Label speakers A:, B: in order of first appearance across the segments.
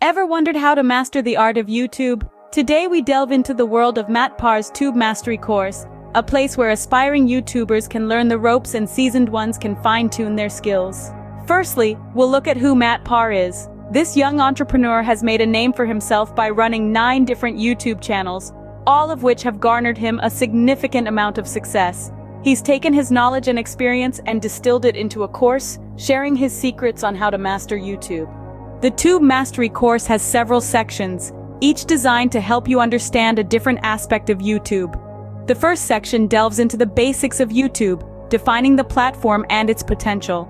A: Ever wondered how to master the art of YouTube? Today we delve into the world of Matt Parr's Tube Mastery course, a place where aspiring YouTubers can learn the ropes and seasoned ones can fine-tune their skills. Firstly, we'll look at who Matt Parr is. This young entrepreneur has made a name for himself by running 9 different YouTube channels, all of which have garnered him a significant amount of success. He's taken his knowledge and experience and distilled it into a course, sharing his secrets on how to master YouTube. The Tube Mastery course has several sections, each designed to help you understand a different aspect of YouTube. The first section delves into the basics of YouTube, defining the platform and its potential.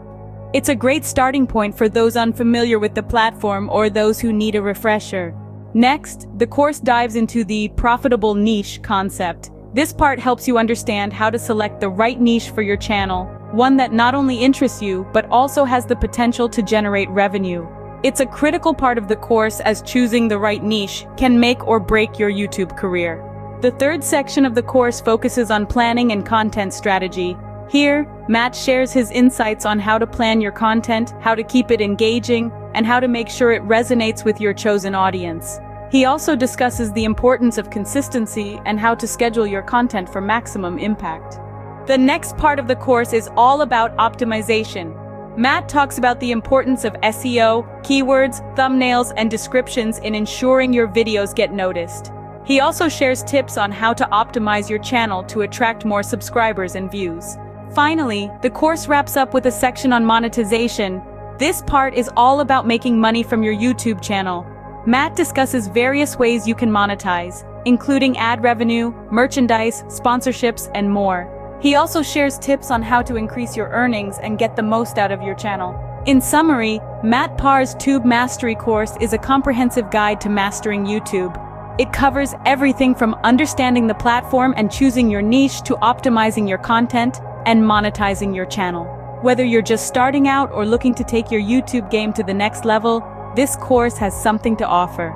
A: It's a great starting point for those unfamiliar with the platform or those who need a refresher. Next, the course dives into the profitable niche concept. This part helps you understand how to select the right niche for your channel, one that not only interests you, but also has the potential to generate revenue. It's a critical part of the course as choosing the right niche can make or break your YouTube career. The third section of the course focuses on planning and content strategy. Here, Matt shares his insights on how to plan your content, how to keep it engaging, and how to make sure it resonates with your chosen audience. He also discusses the importance of consistency and how to schedule your content for maximum impact. The next part of the course is all about optimization. Matt talks about the importance of SEO, keywords, thumbnails, and descriptions in ensuring your videos get noticed. He also shares tips on how to optimize your channel to attract more subscribers and views. Finally, the course wraps up with a section on monetization. This part is all about making money from your YouTube channel. Matt discusses various ways you can monetize, including ad revenue, merchandise, sponsorships, and more. He also shares tips on how to increase your earnings and get the most out of your channel. In summary, Matt Parr's Tube Mastery course is a comprehensive guide to mastering YouTube. It covers everything from understanding the platform and choosing your niche to optimizing your content and monetizing your channel. Whether you're just starting out or looking to take your YouTube game to the next level, this course has something to offer.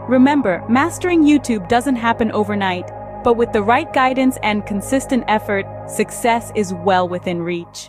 A: Remember, mastering YouTube doesn't happen overnight, but with the right guidance and consistent effort, success is well within reach.